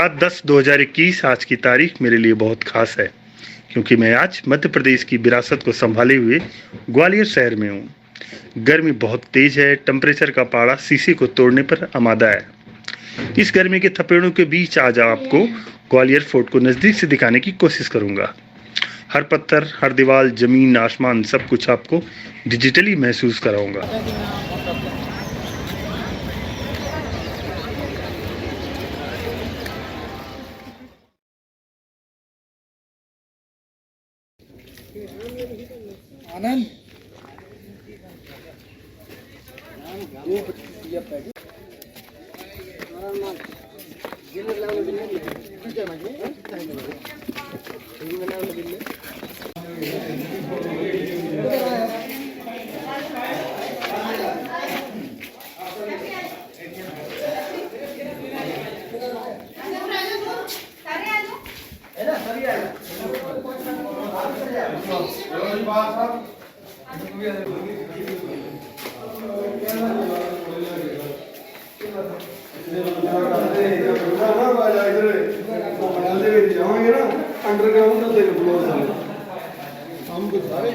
7/10/2021 आज की तारीख मेरे लिए बहुत खास है, क्योंकि मैं आज मध्य प्रदेश की विरासत को संभाले हुए ग्वालियर शहर में हूँ। गर्मी बहुत तेज है, टेम्परेचर का पारा शीशे को तोड़ने पर आमादा है। इस गर्मी के थपेड़ों के बीच आज आपको ग्वालियर फोर्ट को नज़दीक से दिखाने की कोशिश करूँगा। हर पत्थर, हर दीवार, जमीन, आसमान, सब कुछ आपको डिजिटली महसूस कराऊंगा। आनंद अंडरग्राउंड हम कुछ सारे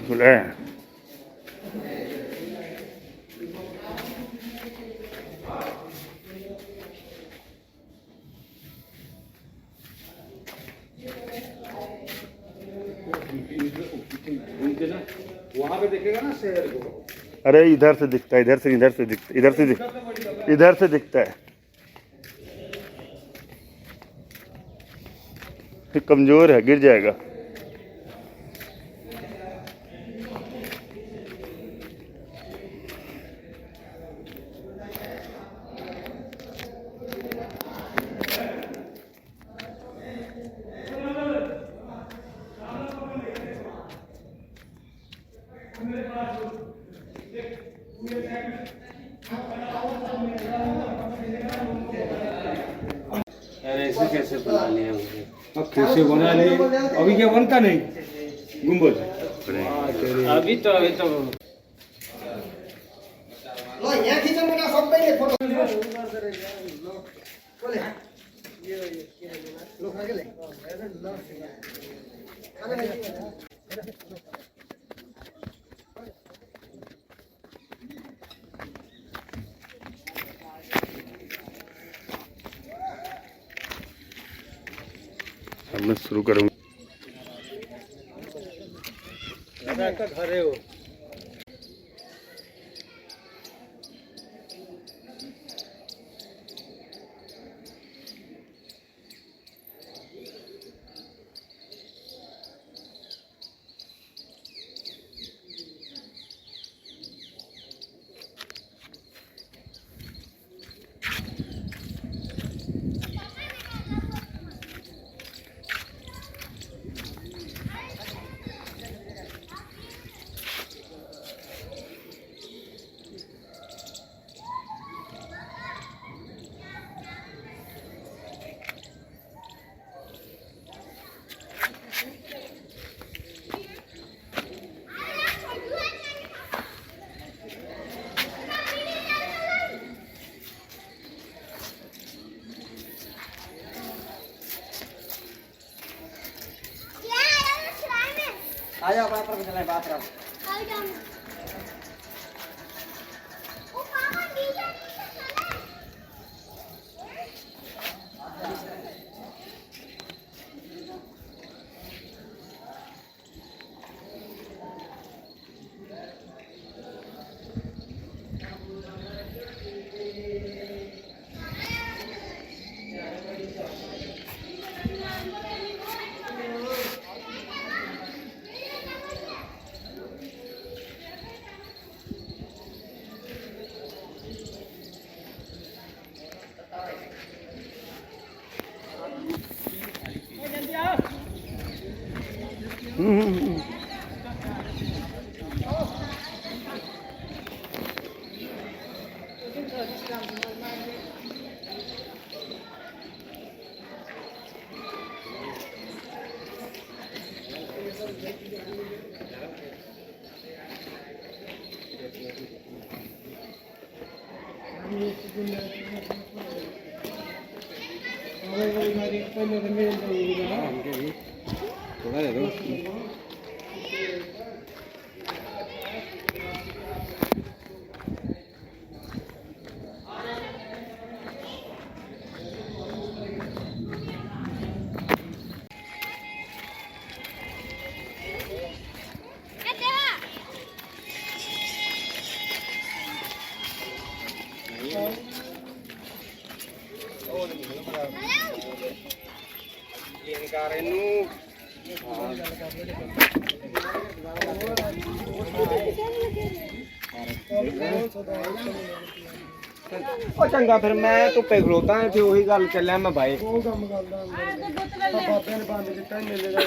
खुला है। वहाँ पे देखेगा ना शहर को। अरे इधर से दिखता है, इधर से दिखता है। कमजोर है, गिर जाएगा। ऐसे कैसे बना लिया मुझे? अब कैसे बना लिए? अभी क्या बनता नहीं गुम्बद? अभी तो लो यहाँ खींचो मुना सब पहले फोटो बोले लोग आगे ले अब मैं शुरू करूँगा। का घर है वो। आ जाओ बात रख चले बात रख। थोड़ा दे दो। ਉਹ ਚੰਗਾ ਫਿਰ ਮੈਂ ਧੁੱਪੇ ਖਲੋਤਾ ਹਾਂ ਤੇ ਉਹੀ ਗੱਲ ਚੱਲਿਆ ਮੈਂ ਬਾਈ ਉਹ ਕੰਮ ਕਰਦਾ ਬਾਬਿਆਂ ਨੇ ਬੰਦ ਕੀਤਾ ਮੇਲੇ ਦਾ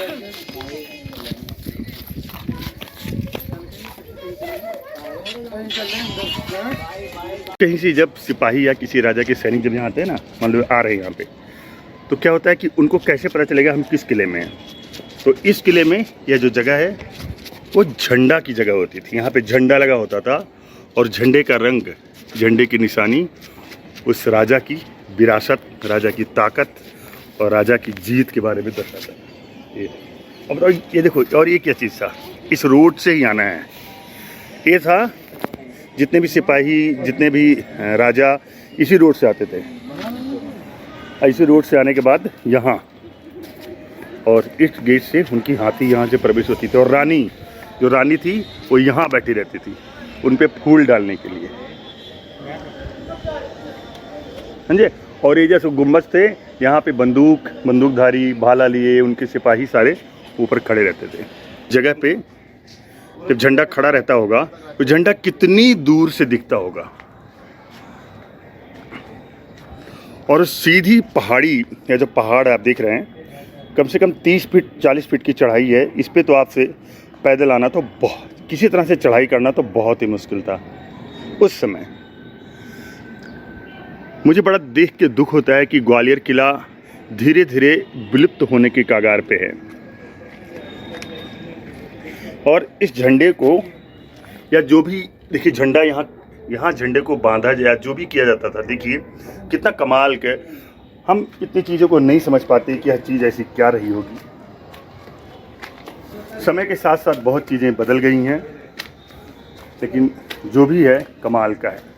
कहीं से जब सिपाही या किसी राजा के सैनिक जब यहाँ आते हैं ना, मान लो आ रहे हैं यहाँ पे, तो क्या होता है कि उनको कैसे पता चलेगा हम किस किले में हैं। तो इस किले में यह जो जगह है वो झंडा की जगह होती थी। यहाँ पे झंडा लगा होता था और झंडे का रंग, झंडे की निशानी उस राजा की विरासत, राजा की ताकत और राजा की जीत के बारे में दर्शाता है। ये अब ये देखो, और ये क्या चीज़ था, इस रोड से ही आना है। ये था जितने भी सिपाही, जितने भी राजा इसी रोड से आते थे। इसी रोड से आने के बाद यहाँ, और इस गेट से उनकी हाथी यहाँ से प्रवेश होती थी। और रानी, जो रानी थी वो यहाँ बैठी रहती थी उन पे फूल डालने के लिए, समझे। और ये जैसे गुम्बद थे, यहाँ पे बंदूकधारी, भाला लिए उनके सिपाही सारे ऊपर खड़े रहते थे। जगह पे जब झंडा खड़ा रहता होगा तो झंडा कितनी दूर से दिखता होगा। और सीधी पहाड़ी, या जो पहाड़ आप देख रहे हैं, कम से कम 30 फीट 40 फीट की चढ़ाई है। इस पे तो आपसे पैदल आना तो बहुत, किसी तरह से चढ़ाई करना तो बहुत ही मुश्किल था उस समय। मुझे बड़ा देख के दुख होता है कि ग्वालियर किला धीरे धीरे विलुप्त होने के कगार पे है। और इस झंडे को, या जो भी, देखिए झंडा यहाँ झंडे को बांधा या जो भी किया जाता था, देखिए कितना कमाल के। हम इतनी चीज़ों को नहीं समझ पाते कि यह चीज़ ऐसी क्या रही होगी। समय के साथ साथ बहुत चीज़ें बदल गई हैं, लेकिन जो भी है कमाल का है।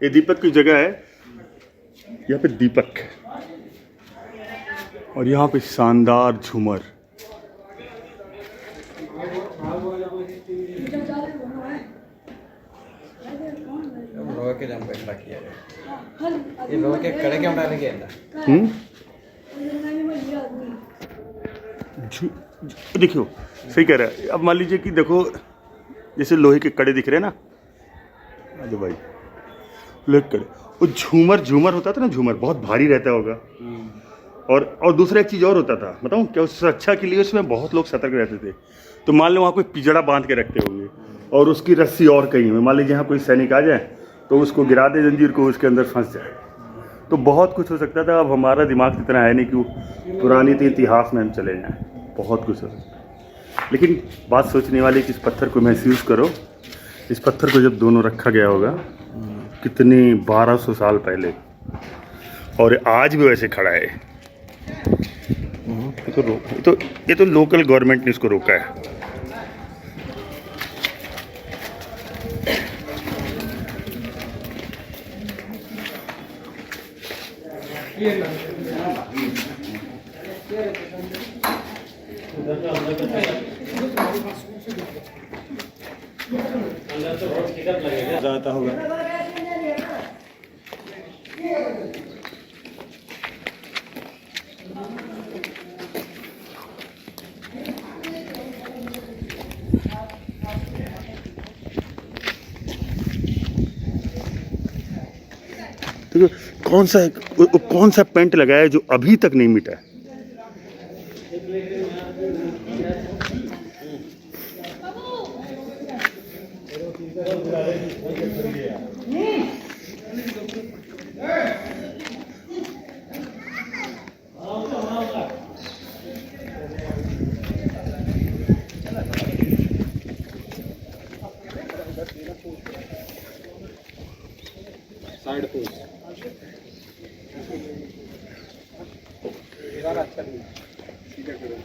ये दीपक की जगह है, यहाँ पे दीपक और यहाँ पे शानदार झूमर। लोहे के जंप पे किया है। ये लोहे के कड़े क्यों डाले गए देखियो सही कह रहा है। अब मान लीजिए कि देखो जैसे लोहे के कड़े दिख रहे हैं ना, अरे भाई लोहे के कड़े, वो झूमर होता था ना, झूमर बहुत भारी रहता होगा। और दूसरा एक चीज़ और होता था, बताऊँ क्या, उस सुरक्षा के लिए उसमें बहुत लोग सतर्क रहते थे। तो मान लो वहाँ कोई पिजड़ा बांध के रखते होंगे और उसकी रस्सी और कहीं में, मान लीजिए यहाँ कोई सैनिक आ जाए तो उसको गिरा दे जंजीर को, उसके अंदर फंस जाए। तो बहुत कुछ हो सकता था। अब हमारा दिमाग इतना है नहीं कि पुरानी थी इतिहास में हम चले जाएँ, बहुत कुछ हो सकता है। लेकिन बात सोचने वाली कि इस पत्थर को महसूस करो, इस पत्थर को जब दोनों रखा गया होगा कितनी 1200 साल पहले, और आज भी वैसे खड़ा है। ये तो लोकल गवर्नमेंट ने इसको रोका है। जाता होगा। देखो कौन सा पेंट लगा है जो अभी तक नहीं मिटा है। साइड पे अच्छा नहीं सीधा करो।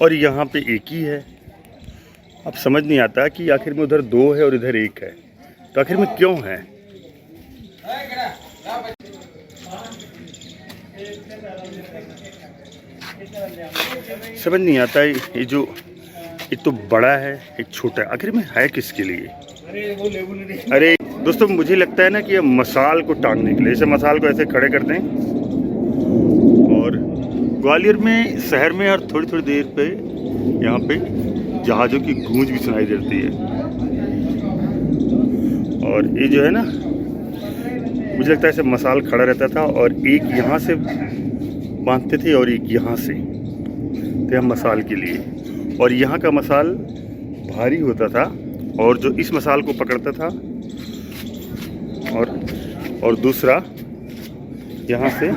और यहाँ पे एक ही है। अब समझ नहीं आता कि आखिर में उधर दो है और इधर एक है, तो आखिर में क्यों है। समझ नहीं आता ये जो एक तो बड़ा है एक छोटा है, आखिर में है किसके लिए। अरे दोस्तों मुझे लगता है ना कि ये मसाल को टांगने के लिए, जैसे मसाल को ऐसे खड़े करते हैं। और ग्वालियर में शहर में हर थोड़ी थोड़ी देर पे यहाँ पे जहाज़ों की गूंज भी सुनाई देती है। और ये जो है ना, मुझे लगता है ऐसे मसाल खड़ा रहता था और एक यहाँ से बांधते थे और एक यहाँ से, तो यह मसाल के लिए। और यहाँ का मसाल भारी होता था और जो इस मसाल को पकड़ता था और दूसरा यहाँ से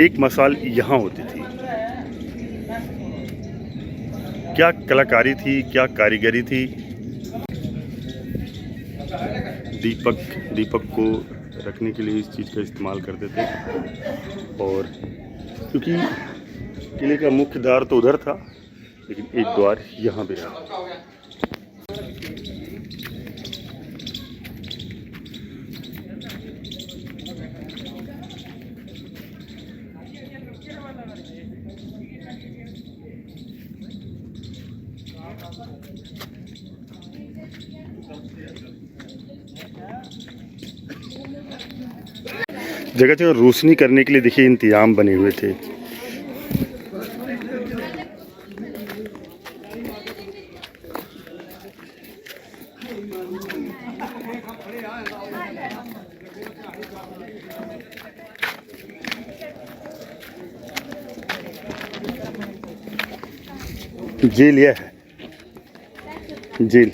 एक मसाल यहाँ होती थी। क्या कलाकारी थी, क्या कारीगरी थी। दीपक को रखने के लिए इस चीज़ का इस्तेमाल करते थे। और क्योंकि किले का मुख्य द्वार तो उधर था, लेकिन एक द्वार यहाँ भी रहा। जगह जगह रोशनी करने के लिए देखिए इंतजाम बने हुए थे। जेल यह है, जेल।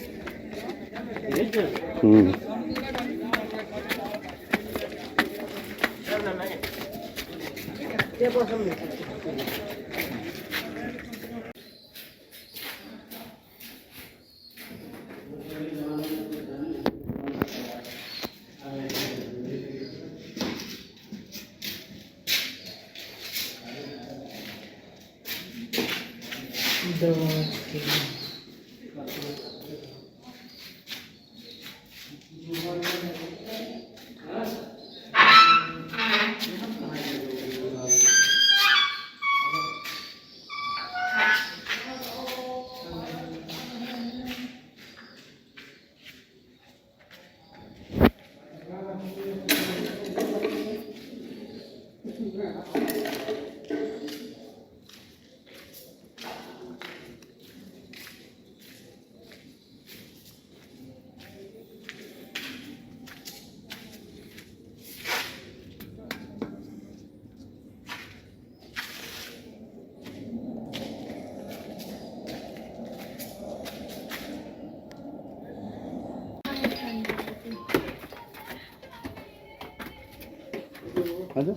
आजा।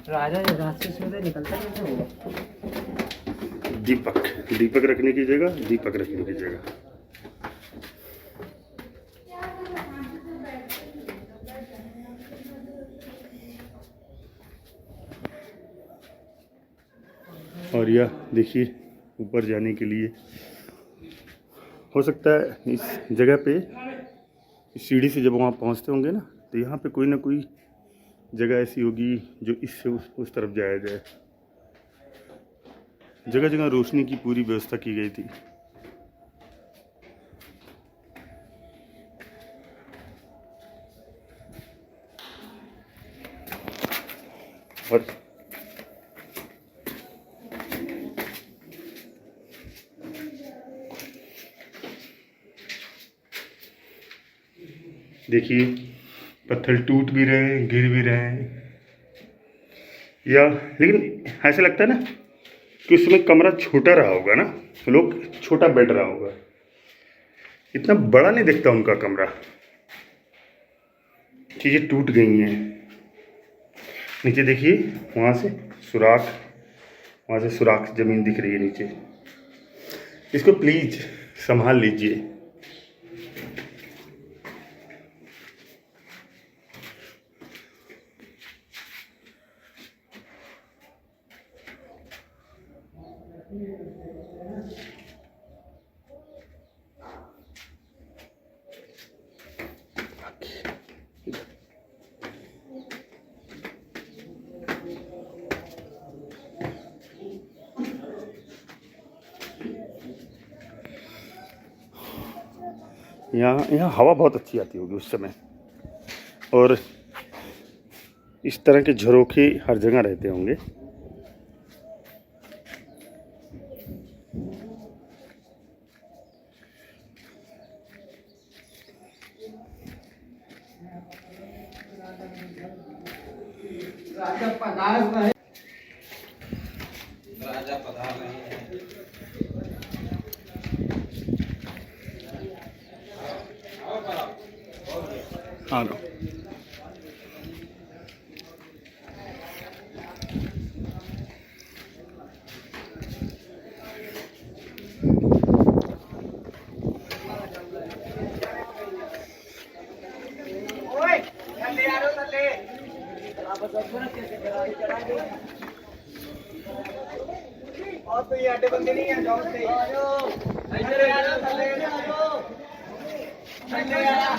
राजा रास्ते से निकलता कैसे होगा? दीपक, दीपक रखने की जगह, दीपक रखने की जगह। और यह देखिए ऊपर जाने के लिए हो सकता है इस जगह पे सीढ़ी से जब वहाँ पहुँचते होंगे ना, तो यहाँ पे कोई ना कोई जगह ऐसी होगी जो इससे उस तरफ जाया जाए। जगह जगह रोशनी की पूरी व्यवस्था की गई थी। और देखिए पत्थर टूट भी रहे हैं, गिर भी रहे हैं। या लेकिन ऐसा लगता है ना कि उस समय कमरा छोटा रहा होगा ना, लोग छोटा बेड रहा होगा, इतना बड़ा नहीं दिखता उनका कमरा। चीज़ें टूट गई हैं। नीचे देखिए वहाँ से सुराख, वहाँ से सुराख ज़मीन दिख रही है नीचे। इसको प्लीज़ संभाल लीजिए। यहाँ हवा बहुत अच्छी आती होगी उस समय, और इस तरह के झरोखे हर जगह रहते होंगे। राजा पधार रहे, राजा पधार रहे हैं। हाँ लो। ओए थल्ले आ रहे हो, थल्ले आप बस कैसे चढ़ा के और तो ये आटे बंदे नहीं है, जाओ से आ जाओ, इधर आ जाओ, थल्ले आ जाओ, थल्ले आ जाओ।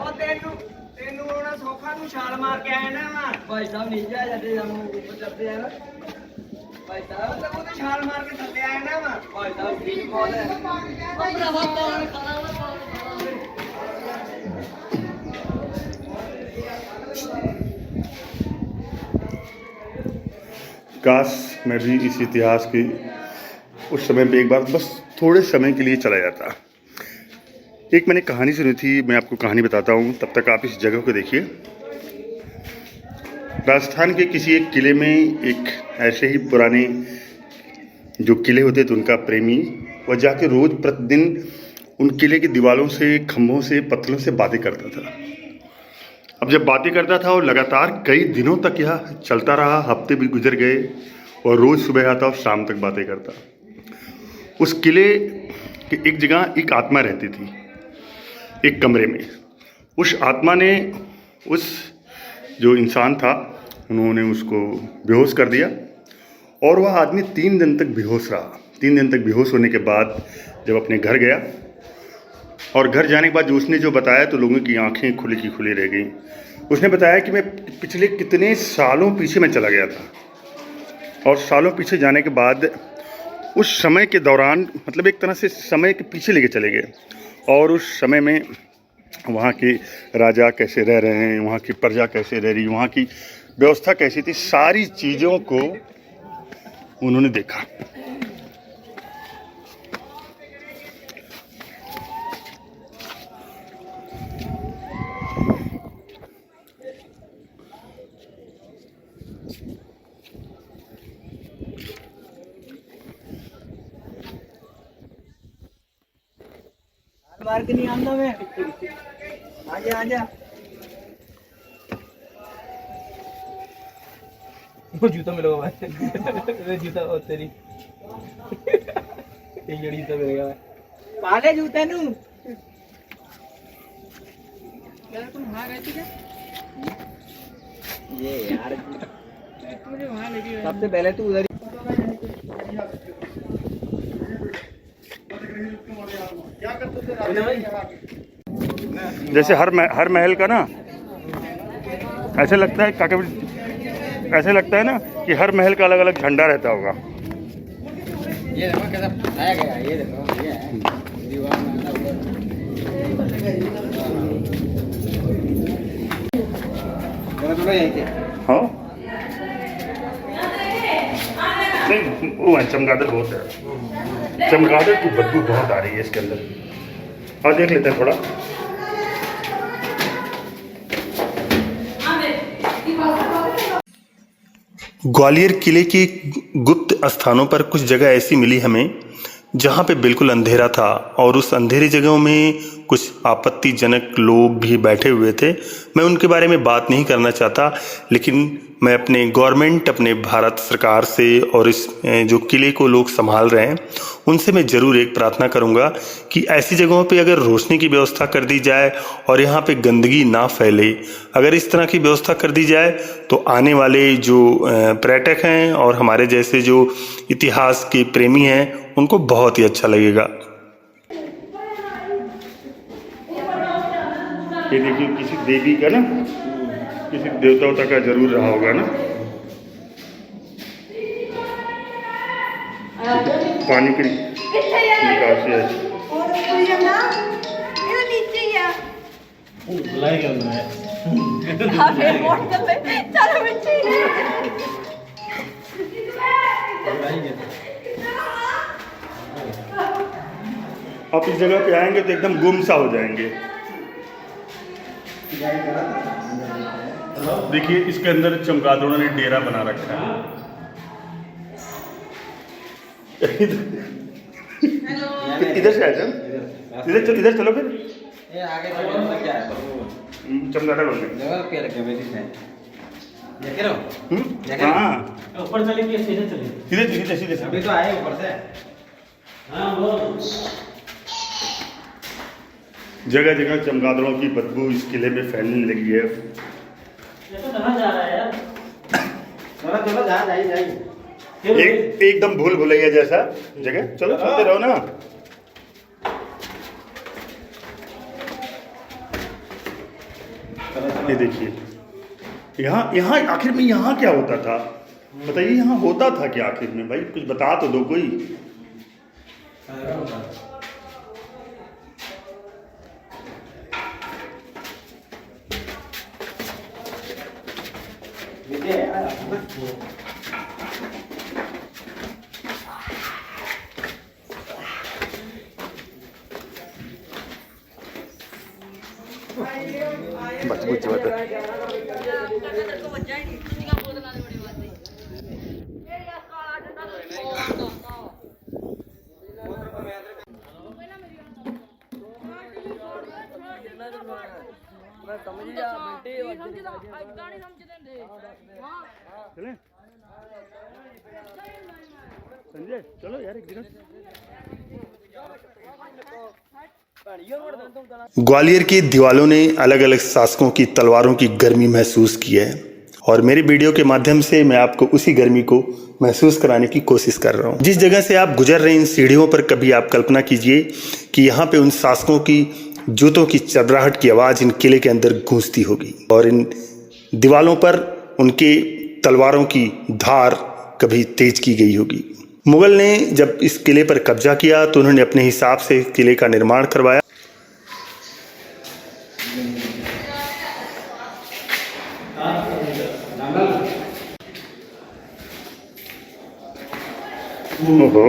और तेनू होना सौखा, तू छाल मार के आया ना भाई साहब, नीचे आ जाते, हम ऊपर चढ़ते हैं ना भाई साहब, मतलब वो तो छाल मार के थल्ले आया ना भाई साहब। ठीक बात है। काश मैं भी इस इतिहास के उस समय पे एक बार बस थोड़े समय के लिए चला जाता। एक मैंने कहानी सुनी थी, मैं आपको कहानी बताता हूँ, तब तक आप इस जगह को देखिए। राजस्थान के किसी एक किले में एक ऐसे ही पुराने जो किले होते थे उनका प्रेमी वह जाके रोज प्रतिदिन उन किले की दीवारों से, खंभों से, पत्थरों से बातें करता था। अब जब बातें करता था और लगातार कई दिनों तक यह चलता रहा, हफ्ते भी गुजर गए और रोज सुबह आता और शाम तक बातें करता। उस किले के एक जगह एक आत्मा रहती थी, एक कमरे में। उस आत्मा ने उस जो इंसान था उन्होंने उसको बेहोश कर दिया और वह आदमी 3 दिन तक बेहोश रहा। 3 दिन तक बेहोश होने के बाद जब अपने घर गया और घर जाने के बाद जो उसने जो बताया तो लोगों की आंखें खुली की खुली रह गई। उसने बताया कि मैं पिछले कितने सालों पीछे मैं चला गया था और सालों पीछे जाने के बाद उस समय के दौरान मतलब एक तरह से समय के पीछे लेके चले गए और उस समय में वहाँ के राजा कैसे रह रहे हैं, वहाँ की प्रजा कैसे रह रही, वहाँ की व्यवस्था कैसी थी, सारी चीज़ों को उन्होंने देखा। मार के नहीं आंदा मैं आजा आजा वो जूता मिलेगा भाई जूता और तेरी एक जड़ी जूता मिलेगा पाले जूते नु यार तुम वहां गए थे क्या ये यार मुझे वहां लेके सबसे पहले तू उधर जैसे हर महल का ना ऐसे लगता है काका, ऐसे लगता है ना कि हर महल का अलग अलग झंडा रहता होगा। ये देखो कैसा आया गया, ये देखो ये है दीवार में हाँ नहीं वो चमगादड़ बहुत है, चमगादड़ की बदबू बहुत आ रही है इसके अंदर। और देख लेते हैं थोड़ा। ग्वालियर किले के गुप्त स्थानों पर कुछ जगह ऐसी मिली हमें जहाँ पे बिल्कुल अंधेरा था और उस अंधेरी जगहों में कुछ आपत्तिजनक लोग भी बैठे हुए थे। मैं उनके बारे में बात नहीं करना चाहता, लेकिन मैं अपने गवर्नमेंट, अपने भारत सरकार से और इस जो किले को लोग संभाल रहे हैं उनसे मैं ज़रूर एक प्रार्थना करूंगा कि ऐसी जगहों पे अगर रोशनी की व्यवस्था कर दी जाए और यहाँ पे गंदगी ना फैले, अगर इस तरह की व्यवस्था कर दी जाए तो आने वाले जो पर्यटक हैं और हमारे जैसे जो इतिहास के प्रेमी हैं उनको बहुत ही अच्छा लगेगा। ये देखिए किसी देवी का ना, किसी देवता का जरूर रहा होगा ना। पानी की निकासी है। आप इस जगह पे आएंगे तो एकदम गुम सा हो जाएंगे। देखिए इसके अंदर चमगादड़ों ने डेरा बना रखा है। इधर से आ जाओ, इधर चलो फिर। आगे क्या है चमगादड़ होने हाँ ऊपर चलेंगे, सीधे चलेंगे। सीधे अभी तो आए ऊपर से। हाँ वो जगह जगह चमगादड़ों की बदबू इस किले में फैलने लगी है। ये तो कहाँ जा रहा है यार? चलो जाइए एकदम भूल भुलैया जैसा जगह। चलो चलते रहो ना। ये देखिए यहाँ आखिर में यहाँ क्या होता था बताइए, यहाँ होता था क्या आखिर में भाई, कुछ बता तो दो कोई। मजबूत बात है। मैं समझ जा बेटे चलें? संजय चलो यार एक दिन। ग्वालियर की दीवालों ने अलग अलग शासकों की तलवारों की गर्मी महसूस की है और मेरी वीडियो के माध्यम से मैं आपको उसी गर्मी को महसूस कराने की कोशिश कर रहा हूँ। जिस जगह से आप गुजर रहे हैं इन सीढ़ियों पर कभी आप कल्पना कीजिए कि यहाँ पे उन शासकों की जूतों की चरराहट की आवाज़ इन किले के अंदर गूंजती होगी और इन दीवालों पर उनके तलवारों की धार कभी तेज की गई होगी। मुगल ने जब इस किले पर कब्जा किया तो उन्होंने अपने हिसाब से किले का निर्माण करवाया। ओहो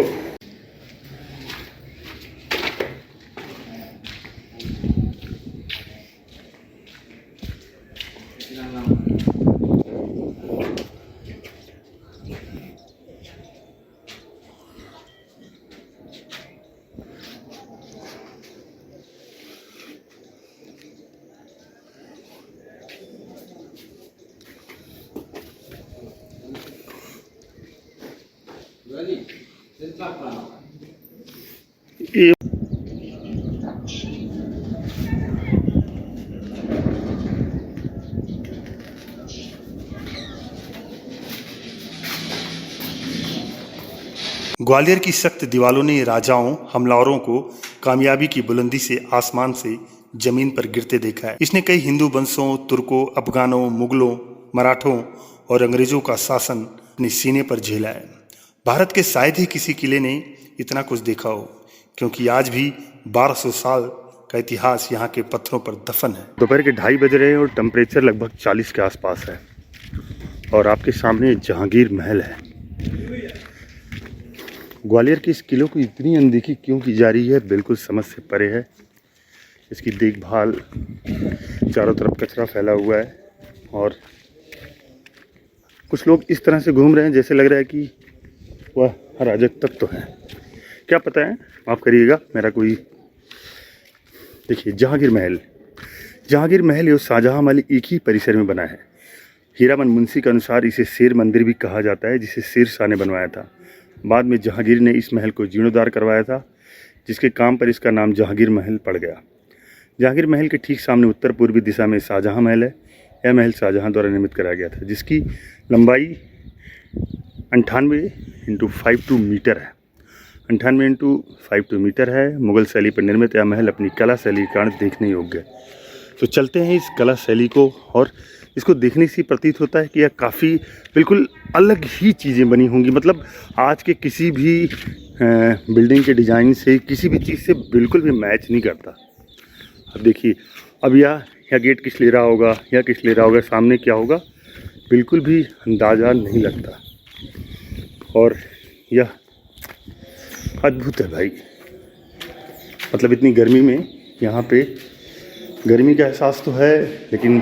ये ग्वालियर की सख्त दीवालों ने राजाओं हमलावरों को कामयाबी की बुलंदी से आसमान से जमीन पर गिरते देखा है। इसने कई हिंदू वंशों, तुर्कों, अफगानों, मुगलों, मराठों और अंग्रेजों का शासन अपने सीने पर झेला है। भारत के शायद ही किसी किले ने इतना कुछ देखा हो, क्योंकि आज भी 1200 साल का इतिहास यहाँ के पत्थरों पर दफन है। दोपहर के 2:30 बज रहे हैं और टेम्परेचर लगभग 40 के आसपास है और आपके सामने जहांगीर महल है। ग्वालियर के इस किले को इतनी अनदेखी क्यों की जा रही है, बिल्कुल समझ से परे है। इसकी देखभाल, चारों तरफ कचरा फैला हुआ है और कुछ लोग इस तरह से घूम रहे हैं जैसे लग रहा है कि वह अराजक तत्व है। क्या पता है, माफ़ करिएगा मेरा कोई। देखिए जहांगीर महल ये शाहजहाँ वाली एक ही परिसर में बना है। हीरामन मुंशी के अनुसार इसे शेर मंदिर भी कहा जाता है, जिसे शेर शाह ने बनवाया था। बाद में जहांगीर ने इस महल को जीर्णोद्धार करवाया था, जिसके काम पर इसका नाम जहांगीर महल पड़ गया। जहांगीर महल के ठीक सामने उत्तर पूर्वी दिशा में शाहजहाँ महल है। यह महल शाहजहाँ द्वारा निर्मित कराया गया था, जिसकी लंबाई 98x52 मीटर है। 98x52 मीटर है। मुगल शैली पर निर्मित यह महल अपनी कला शैली के कारण देखने योग्य है। तो चलते हैं इस कला शैली को, और इसको देखने से प्रतीत होता है कि यह काफ़ी बिल्कुल अलग ही चीज़ें बनी होंगी। मतलब आज के किसी भी बिल्डिंग के डिज़ाइन से, किसी भी चीज़ से बिल्कुल भी मैच नहीं करता। अब देखिए, अब यह गेट किस ले रहा होगा या किस ले रहा होगा, सामने क्या होगा, बिल्कुल भी अंदाज़ा नहीं लगता। और यह अद्भुत है भाई। मतलब इतनी गर्मी में यहाँ पे गर्मी का एहसास तो है, लेकिन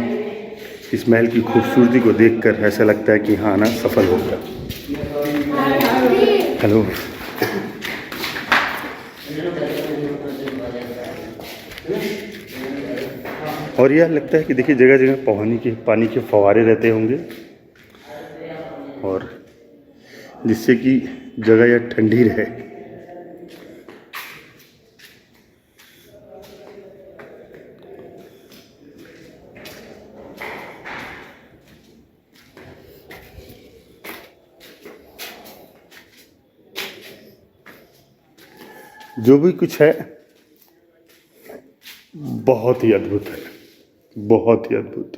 इस महल की खूबसूरती को देखकर ऐसा लगता है कि यहाँ आना सफल होगा। हेलो, और यह लगता है कि देखिए जगह जगह पानी के फव्वारे रहते होंगे, और जिससे कि जगह यह ठंडी रहे। जो भी कुछ है बहुत ही अद्भुत है, बहुत ही अद्भुत।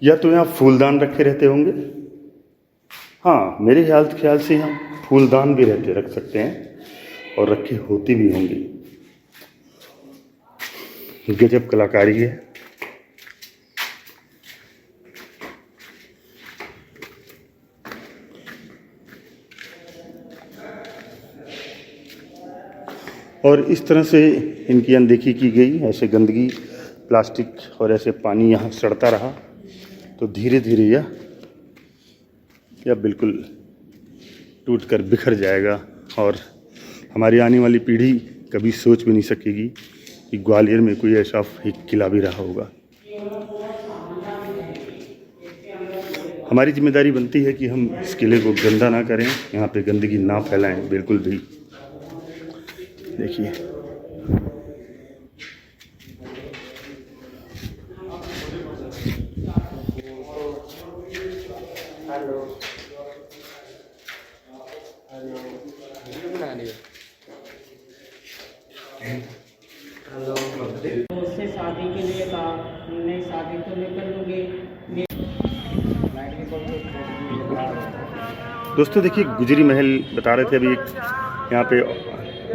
या तो यहाँ फूलदान रखे रहते होंगे। हाँ, मेरे ख्याल से यहाँ फूलदान भी रख सकते हैं, और रखे होते भी होंगे। गजब कलाकारी है। और इस तरह से इनकी अनदेखी की गई, ऐसे गंदगी, प्लास्टिक और ऐसे पानी यहाँ सड़ता रहा तो धीरे धीरे यह बिल्कुल टूट कर बिखर जाएगा और हमारी आने वाली पीढ़ी कभी सोच भी नहीं सकेगी कि ग्वालियर में कोई ऐसा एक किला भी रहा होगा। हमारी जिम्मेदारी बनती है कि हम इस किले को गंदा ना करें, यहाँ पे गंदगी ना फैलाएं बिल्कुल भी। देखिए उससे शादी के लिए कहा, नहीं शादी तो नहीं कर लूँगी। दोस्तों देखिए, गुजरी महल बता रहे थे अभी एक यहाँ पे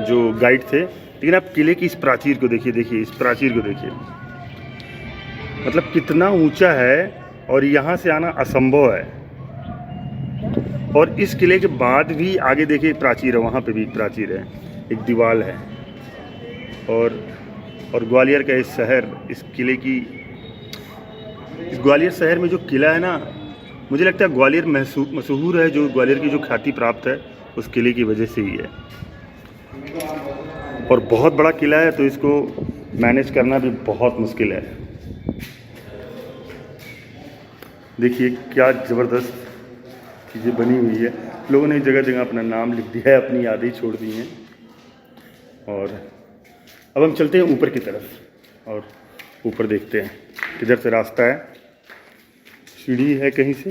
जो गाइड थे, लेकिन आप किले की इस प्राचीर को देखिए, देखिए इस प्राचीर को देखिए, मतलब कितना ऊंचा है और यहाँ से आना असंभव है। और इस किले के बाद भी आगे देखिए प्राचीर है, वहाँ पे भी एक प्राचीर है, एक दीवार है। और ग्वालियर का इस शहर, इस किले की, इस ग्वालियर शहर में जो किला है ना, मुझे लगता है ग्वालियर मशहूर है, जो ग्वालियर की जो ख्याति प्राप्त है उस किले की वजह से ही है। और बहुत बड़ा किला है तो इसको मैनेज करना भी बहुत मुश्किल है। देखिए क्या ज़बरदस्त चीज़ें बनी हुई है, लोगों ने जगह जगह अपना नाम लिख दिया है, अपनी यादें छोड़ दी हैं। और अब हम चलते हैं ऊपर की तरफ और ऊपर देखते हैं किधर से रास्ता है, सीढ़ी है कहीं से।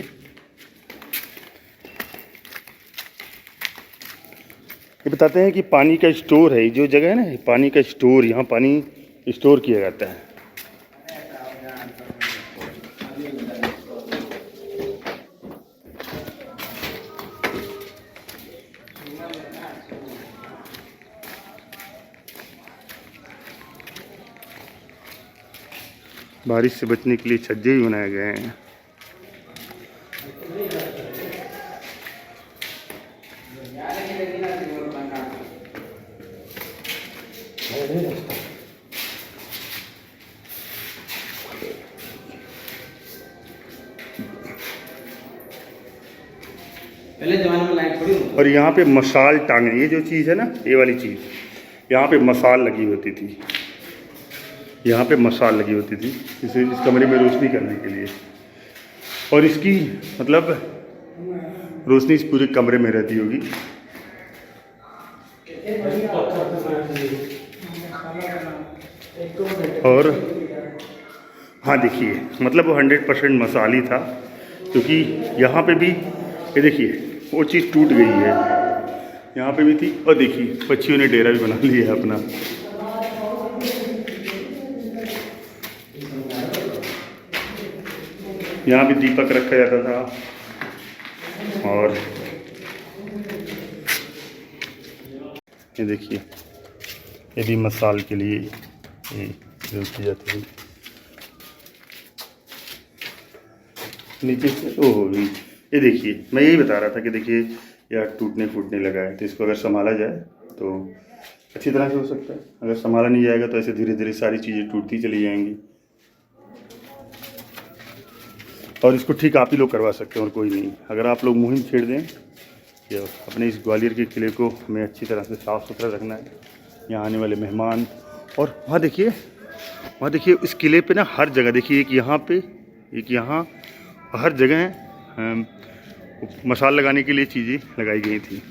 ये बताते हैं कि पानी का स्टोर है, जो जगह है ना, पानी का स्टोर, यहाँ पानी स्टोर किया जाता है। बारिश से बचने के लिए छज्जे भी बनाए गए हैं। पहले जमाने में लाइट थोड़ी होती। और यहाँ पे मशाल टांगने, ये जो चीज़ है ना, ये वाली चीज़, यहाँ पे मशाल लगी होती थी, यहाँ पे मशाल लगी होती थी इसे इस कमरे में रोशनी करने के लिए। और इसकी मतलब रोशनी इस पूरे कमरे में रहती होगी। और हाँ देखिए, मतलब वो 100% मसाल ही था, क्योंकि यहाँ पे भी ये देखिए वो चीज़ टूट गई है, यहाँ पे भी थी। और देखिए पक्षियों ने डेरा भी बना लिया है अपना। यहाँ भी दीपक रखा जाता था। और ये देखिए, ये भी मसाल के लिए ये यूज़ की जाती है। नीचे से ओह, ये देखिए, मैं यही बता रहा था कि देखिए यह टूटने फूटने लगा है, तो इसको अगर संभाला जाए तो अच्छी तरह से हो सकता है। अगर संभाला नहीं जाएगा तो ऐसे धीरे धीरे सारी चीज़ें टूटती चली जाएंगी। और इसको ठीक आप ही लोग करवा सकते हैं और कोई नहीं। अगर आप लोग मुहिम छेड़ दें कि अपने इस ग्वालियर के किले को हमें अच्छी तरह से साफ़ सुथरा रखना है, यहाँ आने वाले मेहमान। और वहाँ देखिए इस किले पे ना हर जगह देखिए, एक यहाँ पे, एक यहाँ, हर जगह मसाल लगाने के लिए चीज़ें लगाई गई थी।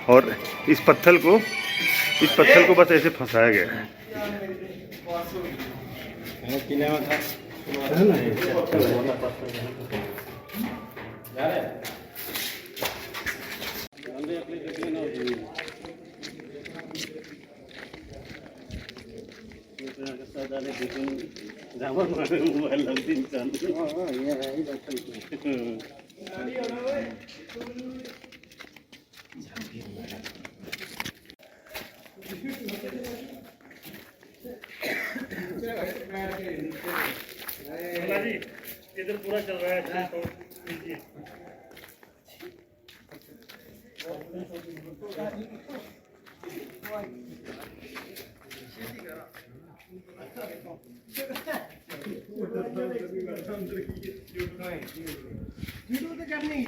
और इस पत्थर को बस ऐसे फंसाया गया है। किले में था इधर पूरा चल रहा है। वीडियो तो करनी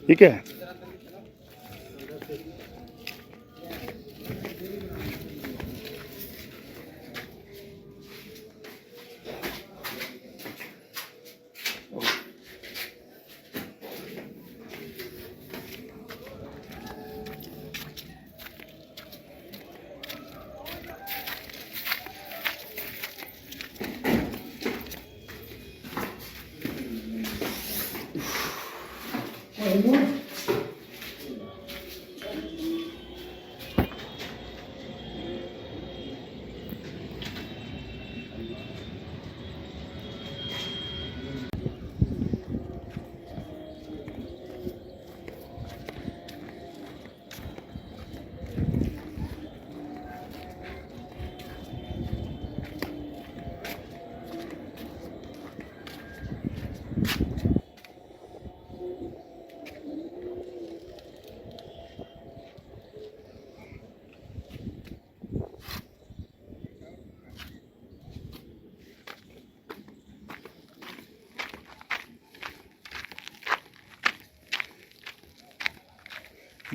ठीक है।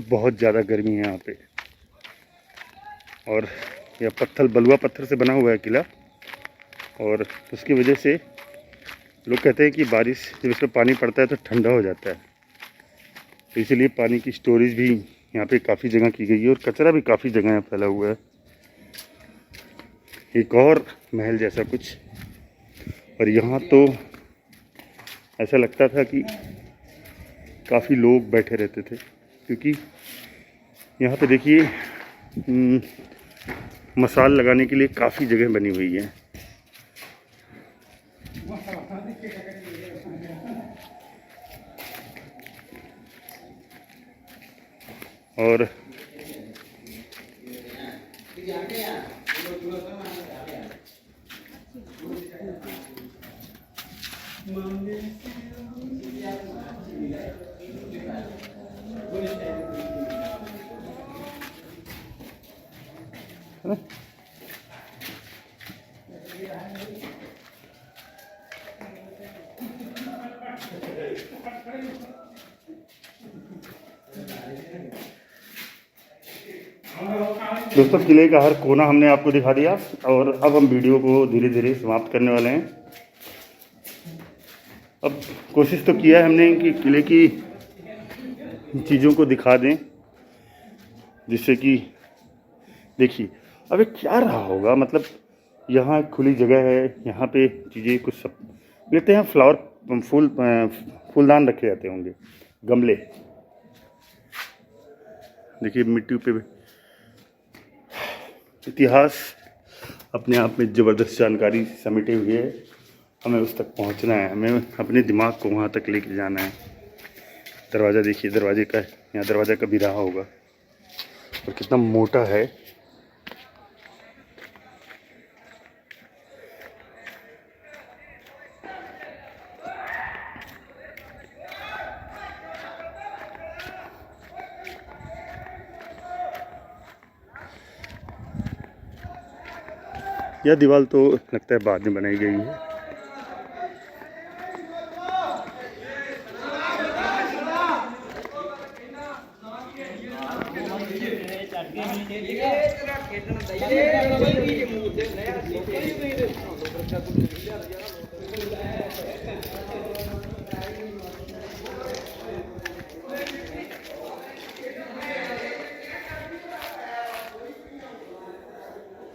बहुत ज़्यादा गर्मी है यहाँ पे, और यह पत्थर बलुआ पत्थर से बना हुआ है किला, और उसकी वजह से लोग कहते हैं कि बारिश जब इसमें पानी पड़ता है तो ठंडा हो जाता है, तो इसीलिए पानी की स्टोरेज भी यहाँ पे काफ़ी जगह की गई है, और कचरा भी काफ़ी जगह यहाँ फैला हुआ है। एक और महल जैसा कुछ, और यहाँ तो ऐसा लगता था कि काफ़ी लोग बैठे रहते थे, क्योंकि यहाँ पे देखिए मसाल लगाने के लिए काफ़ी जगह बनी हुई है। और दोस्तों, किले का हर कोना हमने आपको दिखा दिया, और अब हम वीडियो को धीरे धीरे समाप्त करने वाले हैं। अब कोशिश तो किया है हमने कि किले की चीज़ों को दिखा दें, जिससे कि देखिए अब ये क्या रहा होगा, मतलब यहाँ खुली जगह है, यहाँ पे चीज़ें कुछ सब लेते हैं, फ्लावर फूलदान रखे जाते होंगे, गमले। देखिए मिट्टी पे इतिहास अपने आप में ज़बरदस्त जानकारी समेटे हुए है। हमें उस तक पहुंचना है, हमें अपने दिमाग को वहां तक लेके जाना है। दरवाज़ा देखिए, दरवाजे का यहाँ दरवाज़ा कभी रहा होगा और कितना मोटा है। यह दीवार तो लगता है बाद में बनाई गई है।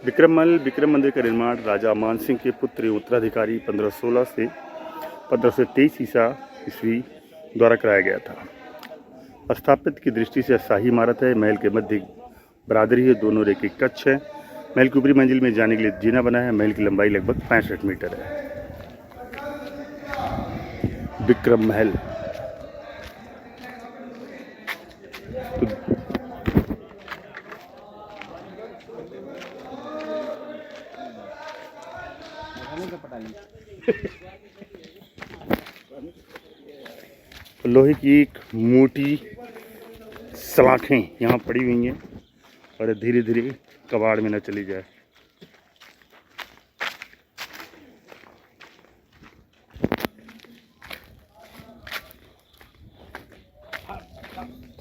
विक्रम मंदिर का निर्माण राजा मान सिंह के पुत्र उत्तराधिकारी 1516 से 1523 ईस्वी द्वारा कराया गया था। स्थापित की दृष्टि से शाही इमारत है। महल के मध्य बरादरी है, दोनों रेखे कक्ष है। महल की ऊपरी मंजिल में जाने के लिए जीना बना है। महल की लंबाई लगभग 65 मीटर है। विक्रम महल तो लोहे की एक मोटी सलाखें यहाँ पड़ी हुई हैं और धीरे धीरे कबाड़ में न चली जाए।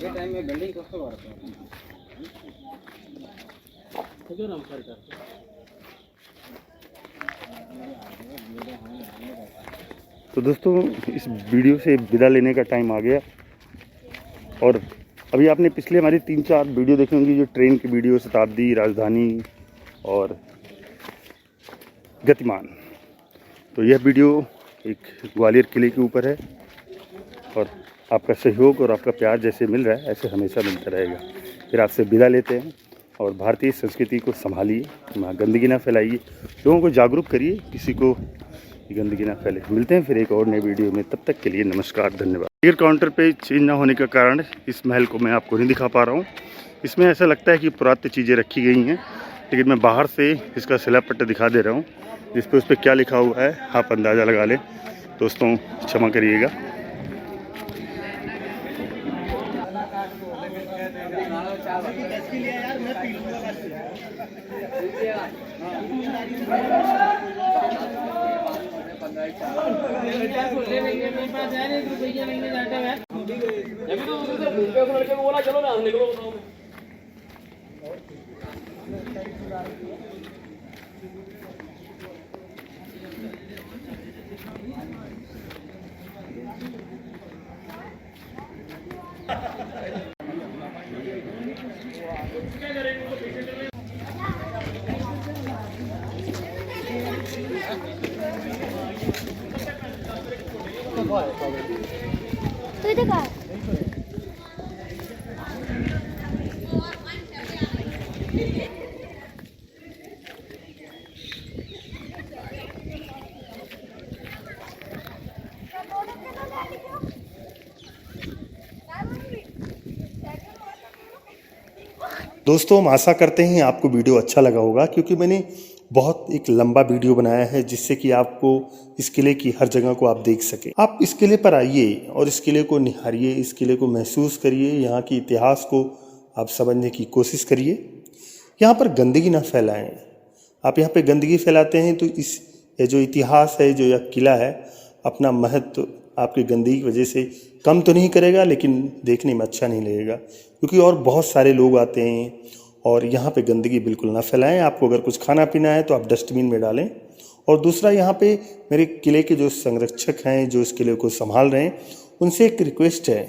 ये टाइम में बिल्डिंग कस्तो गर्छ तो दोस्तों इस वीडियो से विदा लेने का टाइम आ गया। और अभी आपने पिछले हमारी 3-4 वीडियो देखी होंगी, जो ट्रेन की वीडियो, शताब्दी, राजधानी और गतिमान। तो यह वीडियो एक ग्वालियर किले के ऊपर है और आपका सहयोग और आपका प्यार जैसे मिल रहा है ऐसे हमेशा मिलता रहेगा। फिर आपसे विदा लेते हैं और भारतीय संस्कृति को संभालिए, वहाँ गंदगी ना फैलाइए, लोगों को जागरूक करिए, किसी को गंदगी ना फैले। मिलते हैं फिर एक और नए वीडियो में, तब तक के लिए नमस्कार, धन्यवाद। टिकट काउंटर पे चेंज ना होने का कारण इस महल को मैं आपको नहीं दिखा पा रहा हूँ। इसमें ऐसा लगता है कि पुरातन चीज़ें रखी गई हैं, लेकिन मैं बाहर से इसका शिलापट्ट दिखा दे रहा हूँ, जिस पर उस पर क्या लिखा हुआ है आप अंदाज़ा लगा लें। दोस्तों क्षमा करिएगा। तो इधर का दोस्तों हम आशा करते हैं आपको वीडियो अच्छा लगा होगा, क्योंकि मैंने बहुत एक लंबा वीडियो बनाया है जिससे कि आपको इस किले की हर जगह को आप देख सकें। आप इस किले पर आइए और इस किले को निहारिए, इस किले को महसूस करिए, यहाँ के इतिहास को आप समझने की कोशिश करिए। यहाँ पर गंदगी ना फैलाएं। आप यहाँ पे गंदगी फैलाते हैं तो इस ये जो इतिहास है, जो यह किला है, अपना महत्व आपकी गंदगी की वजह से कम तो नहीं करेगा, लेकिन देखने में अच्छा नहीं लगेगा, क्योंकि और बहुत सारे लोग आते हैं। और यहाँ पे गंदगी बिल्कुल ना फैलाएं। आपको अगर कुछ खाना पीना है तो आप डस्टबिन में डालें। और दूसरा, यहाँ पे मेरे किले के जो संरक्षक हैं, जो इस किले को संभाल रहे हैं, उनसे एक रिक्वेस्ट है,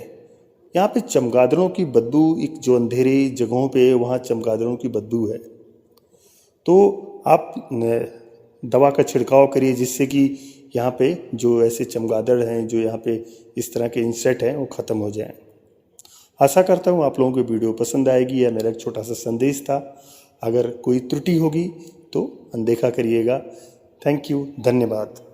यहाँ पे चमगादड़ों की बदबू, एक जो अंधेरे जगहों पे वहाँ चमगादड़ों की बदबू है, तो आप दवा का छिड़काव करिए जिससे कि यहाँ पे जो ऐसे चमगादड़ हैं, जो यहाँ पे इस तरह के इंसेक्ट हैं, वो ख़त्म हो जाएं। आशा करता हूँ आप लोगों को वीडियो पसंद आएगी। यह मेरा एक छोटा सा संदेश था। अगर कोई त्रुटि होगी तो अनदेखा करिएगा। थैंक यू, धन्यवाद।